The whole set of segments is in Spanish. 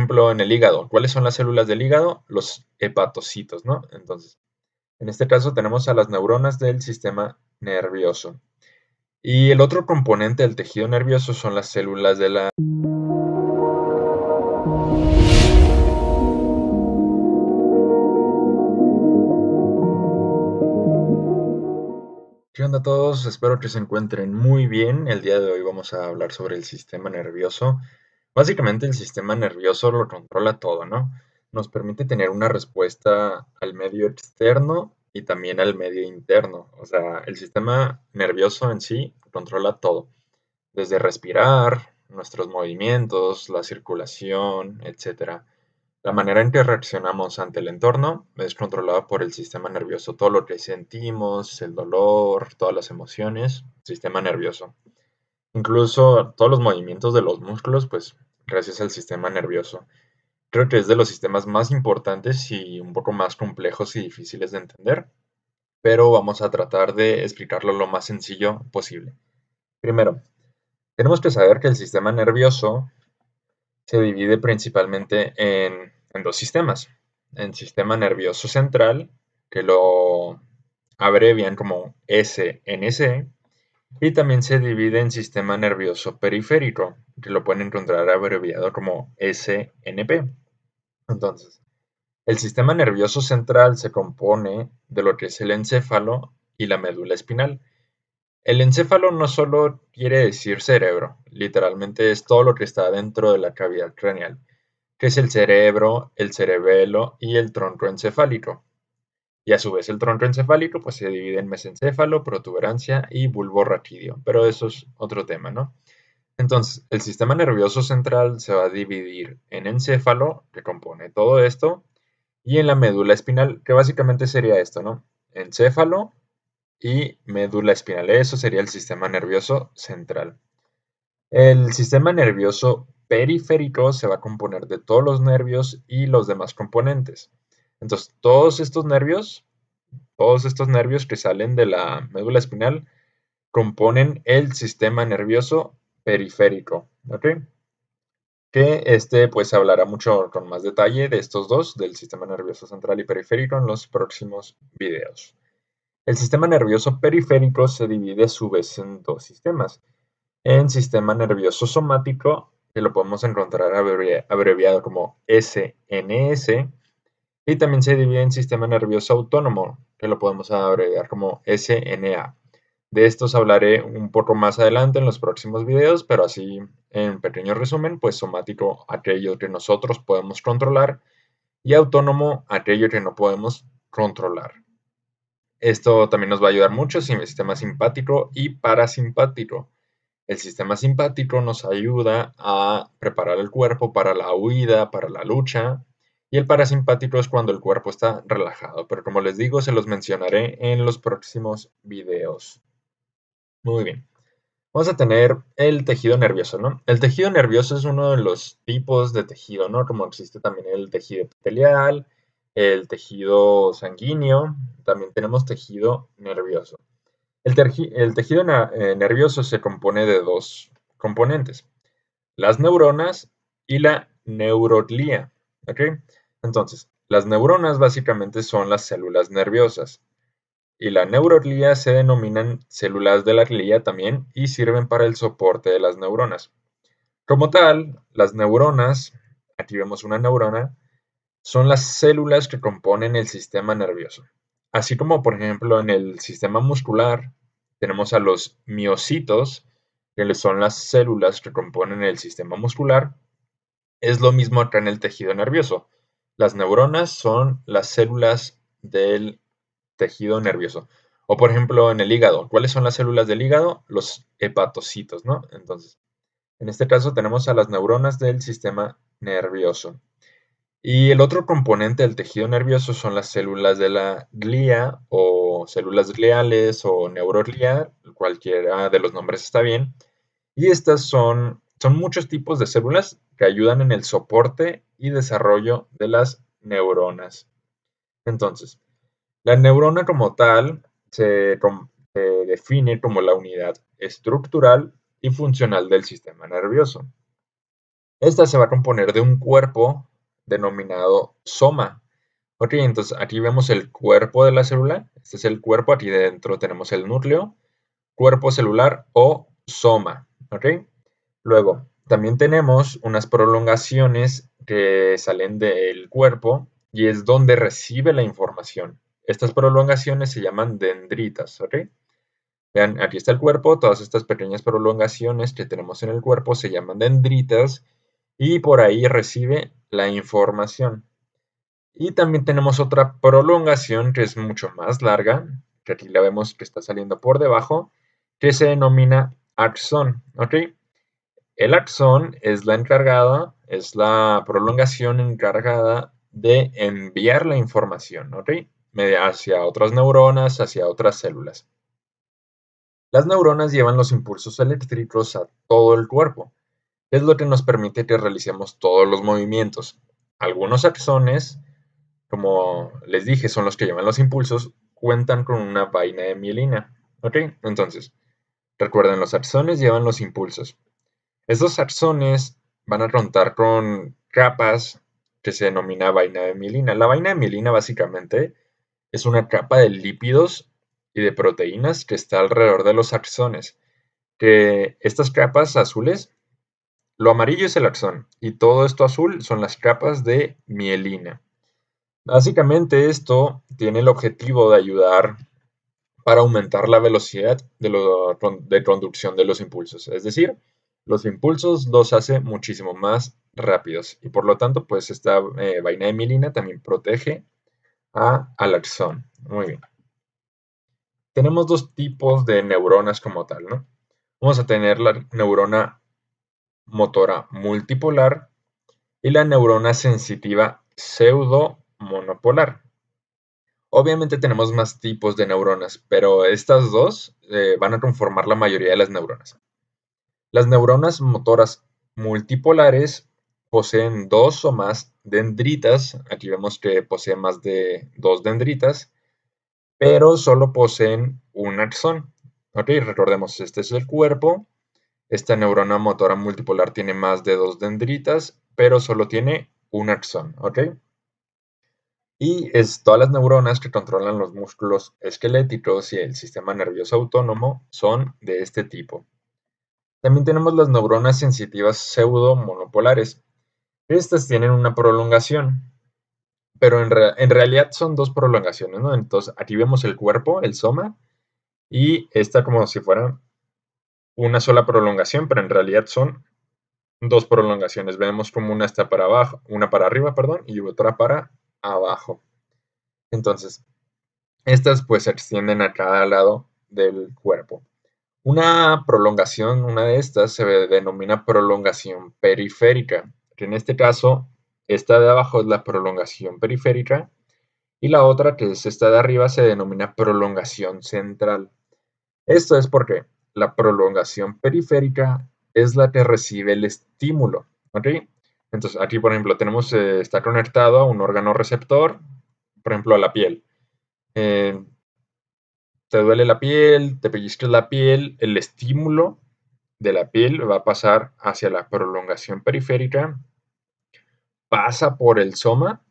ejemplo, en el hígado, ¿cuáles son las células del hígado? Los hepatocitos, ¿no? Entonces, en este caso tenemos a las neuronas del sistema nervioso. Y el otro componente del tejido nervioso son las células de la... ¿Qué onda a todos? Espero que se encuentren muy bien. El día de hoy vamos a hablar sobre el sistema nervioso. Básicamente el sistema nervioso lo controla todo, ¿no? Nos permite tener una respuesta al medio externo y también al medio interno. O sea, el sistema nervioso en sí controla todo, desde respirar, nuestros movimientos, la circulación, etcétera. La manera en que reaccionamos ante el entorno es controlada por el sistema nervioso. Todo lo que sentimos, el dolor, todas las emociones, sistema nervioso. Incluso todos los movimientos de los músculos, pues gracias al sistema nervioso. Creo que es de los sistemas más importantes y un poco más complejos y difíciles de entender, pero vamos a tratar de explicarlo lo más sencillo posible. Primero, tenemos que saber que el sistema nervioso se divide principalmente en dos sistemas. El sistema nervioso central, que lo abrevian como SNC, y también se divide en sistema nervioso periférico, que lo pueden encontrar abreviado como SNP. Entonces, el sistema nervioso central se compone de lo que es el encéfalo y la médula espinal. El encéfalo no solo quiere decir cerebro, literalmente es todo lo que está dentro de la cavidad craneal, que es el cerebro, el cerebelo y el tronco encefálico. Y a su vez el tronco encefálico pues se divide en mesencéfalo, protuberancia y bulbo raquídeo, pero eso es otro tema, ¿no? Entonces, el sistema nervioso central se va a dividir en encéfalo, que compone todo esto, y en la médula espinal, que básicamente sería esto, ¿no? Encéfalo y médula espinal, eso sería el sistema nervioso central. El sistema nervioso periférico se va a componer de todos los nervios y los demás componentes. Entonces, todos estos nervios que salen de la médula espinal componen el sistema nervioso periférico, ¿ok? Que pues hablará mucho con más detalle de estos dos, del sistema nervioso central y periférico, en los próximos videos. El sistema nervioso periférico se divide a su vez en dos sistemas. En sistema nervioso somático, que lo podemos encontrar abreviado como SNS, y también se divide en sistema nervioso autónomo, que lo podemos abreviar como SNA. De estos hablaré un poco más adelante en los próximos videos, pero así en pequeño resumen, pues somático aquello que nosotros podemos controlar y autónomo aquello que no podemos controlar. Esto también nos va a ayudar mucho en el sistema simpático y parasimpático. El sistema simpático nos ayuda a preparar el cuerpo para la huida, para la lucha, y el parasimpático es cuando el cuerpo está relajado, pero como les digo, se los mencionaré en los próximos videos. Muy bien. Vamos a tener el tejido nervioso, ¿no? El tejido nervioso es uno de los tipos de tejido, ¿no? Como existe también el tejido epitelial, el tejido sanguíneo, también tenemos tejido nervioso. El tejido nervioso se compone de dos componentes, las neuronas y la neuroglía, ¿ok? Entonces, las neuronas básicamente son las células nerviosas y la neuroglía se denominan células de la glía también y sirven para el soporte de las neuronas. Como tal, las neuronas, aquí vemos una neurona, son las células que componen el sistema nervioso. Así como, por ejemplo, en el sistema muscular tenemos a los miocitos, que son las células que componen el sistema muscular, es lo mismo acá en el tejido nervioso. Las neuronas son las células del tejido nervioso. O por ejemplo, en el hígado, ¿cuáles son las células del hígado? Los hepatocitos, ¿no? Entonces, en este caso tenemos a las neuronas del sistema nervioso. Y el otro componente del tejido nervioso son las células de la glía o células gliales o neuroglía, cualquiera de los nombres está bien. Y estas son muchos tipos de células que ayudan en el soporte y desarrollo de las neuronas. Entonces, la neurona como tal se define como la unidad estructural y funcional del sistema nervioso. Esta se va a componer de un cuerpo denominado soma. Ok, entonces aquí vemos el cuerpo de la célula. Este es el cuerpo, aquí dentro tenemos el núcleo, cuerpo celular o soma. Ok, luego también tenemos unas prolongaciones que salen del cuerpo y es donde recibe la información. Estas prolongaciones se llaman dendritas. Ok, vean, aquí está el cuerpo, todas estas pequeñas prolongaciones que tenemos en el cuerpo se llaman dendritas y por ahí recibe la información. Y también tenemos otra prolongación que es mucho más larga, que aquí la vemos que está saliendo por debajo, que se denomina axón. ¿Ok? El axón es la encargada, es la prolongación encargada de enviar la información, ¿ok? Hacia otras neuronas, hacia otras células. Las neuronas llevan los impulsos eléctricos a todo el cuerpo, que es lo que nos permite que realicemos todos los movimientos. Algunos axones, como les dije, son los que llevan los impulsos, cuentan con una vaina de mielina. ¿Ok? Entonces, recuerden, los axones llevan los impulsos. Estos axones van a contar con capas que se denomina vaina de mielina. La vaina de mielina básicamente es una capa de lípidos y de proteínas que está alrededor de los axones. Que estas capas azules, lo amarillo es el axón y todo esto azul son las capas de mielina. Básicamente esto tiene el objetivo de ayudar para aumentar la velocidad de conducción de los impulsos. Es decir, los impulsos los hace muchísimo más rápidos y por lo tanto, pues esta vaina de mielina también protege al axón. Muy bien. Tenemos dos tipos de neuronas como tal, ¿no? Vamos a tener la neurona motora multipolar y la neurona sensitiva pseudo-monopolar. Obviamente tenemos más tipos de neuronas, pero estas dos van a conformar la mayoría de las neuronas. Las neuronas motoras multipolares poseen dos o más dendritas. Aquí vemos que poseen más de dos dendritas, pero solo poseen un axón. Ok, recordemos, este es el cuerpo. Esta neurona motora multipolar tiene más de dos dendritas, pero solo tiene un axón. ¿Ok? Y todas las neuronas que controlan los músculos esqueléticos y el sistema nervioso autónomo son de este tipo. También tenemos las neuronas sensitivas pseudo-monopolares. Estas tienen una prolongación, pero en realidad son dos prolongaciones, ¿no? Entonces aquí vemos el cuerpo, el soma, y esta como si fuera una sola prolongación, pero en realidad son dos prolongaciones. Vemos como una está para abajo, una para arriba, perdón, y otra para abajo. Entonces, estas pues se extienden a cada lado del cuerpo. Una prolongación, una de estas, se denomina prolongación periférica, que en este caso, esta de abajo es la prolongación periférica y la otra, que es esta de arriba, se denomina prolongación central. Esto es porque la prolongación periférica es la que recibe el estímulo, ¿ok? Entonces, aquí, por ejemplo, tenemos, está conectado a un órgano receptor, por ejemplo, a la piel. Eh, Te duele la piel, te pellizcas la piel, el estímulo de la piel va a pasar hacia la prolongación periférica, pasa por el soma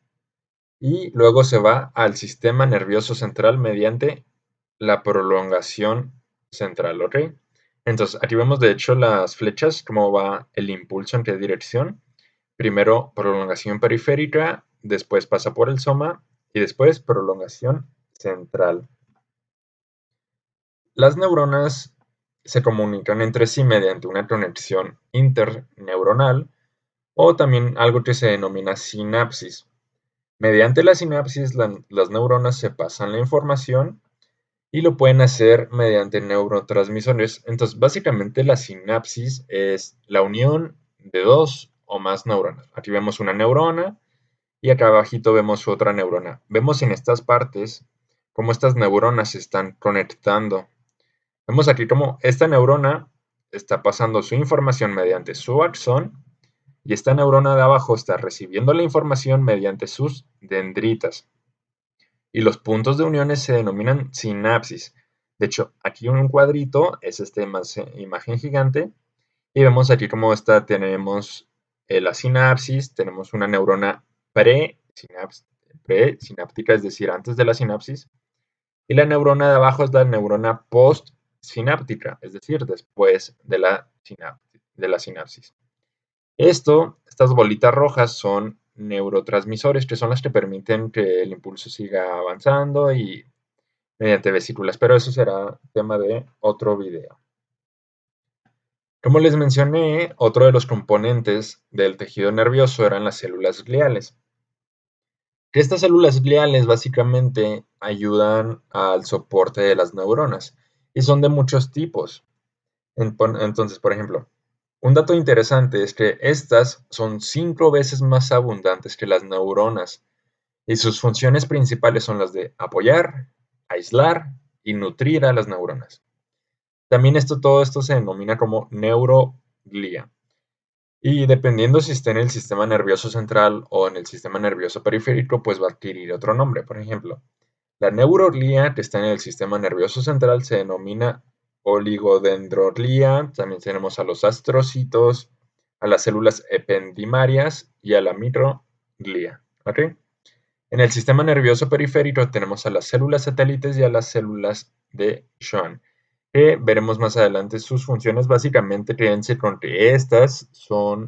y luego se va al sistema nervioso central mediante la prolongación central, ¿ok? Entonces, aquí vemos de hecho las flechas, cómo va el impulso en qué dirección. Primero prolongación periférica, después pasa por el soma y después prolongación central. Las neuronas se comunican entre sí mediante una conexión interneuronal o también algo que se denomina sinapsis. Mediante la sinapsis, las neuronas se pasan la información y lo pueden hacer mediante neurotransmisores. Entonces, básicamente la sinapsis es la unión de dos o más neuronas. Aquí vemos una neurona y acá abajito vemos otra neurona. Vemos en estas partes cómo estas neuronas se están conectando. Vemos aquí cómo esta neurona está pasando su información mediante su axón y esta neurona de abajo está recibiendo la información mediante sus dendritas. Y los puntos de uniones se denominan sinapsis. De hecho, aquí en un cuadrito es esta imagen gigante y vemos aquí cómo tenemos la sinapsis, tenemos una neurona presináptica, es decir, antes de la sinapsis, y la neurona de abajo es la neurona postsináptica, es decir, después de la sinapsis. Estas bolitas rojas son neurotransmisores, que son las que permiten que el impulso siga avanzando y mediante vesículas, pero eso será tema de otro video. Como les mencioné, otro de los componentes del tejido nervioso eran las células gliales. Estas células gliales básicamente ayudan al soporte de las neuronas y son de muchos tipos. Entonces, por ejemplo, un dato interesante es que estas son 5 veces más abundantes que las neuronas y sus funciones principales son las de apoyar, aislar y nutrir a las neuronas. También todo esto se denomina como neuroglía. Y dependiendo si está en el sistema nervioso central o en el sistema nervioso periférico, pues va a adquirir otro nombre. Por ejemplo, la neuroglía que está en el sistema nervioso central se denomina oligodendroglía. También tenemos a los astrocitos, a las células ependimarias y a la microglía. ¿Ok? En el sistema nervioso periférico tenemos a las células satélites y a las células de Schwann, que veremos más adelante sus funciones. Básicamente, quédense con que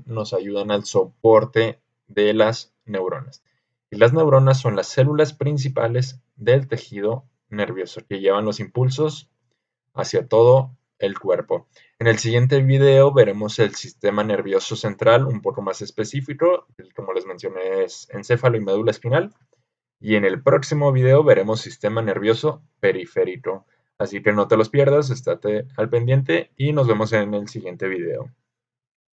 nos ayudan al soporte de las neuronas. Y las neuronas son las células principales del tejido nervioso que llevan los impulsos hacia todo el cuerpo. En el siguiente video veremos el sistema nervioso central un poco más específico, como les mencioné es encéfalo y médula espinal. Y en el próximo video veremos sistema nervioso periférico. Así que no te los pierdas, estate al pendiente y nos vemos en el siguiente video.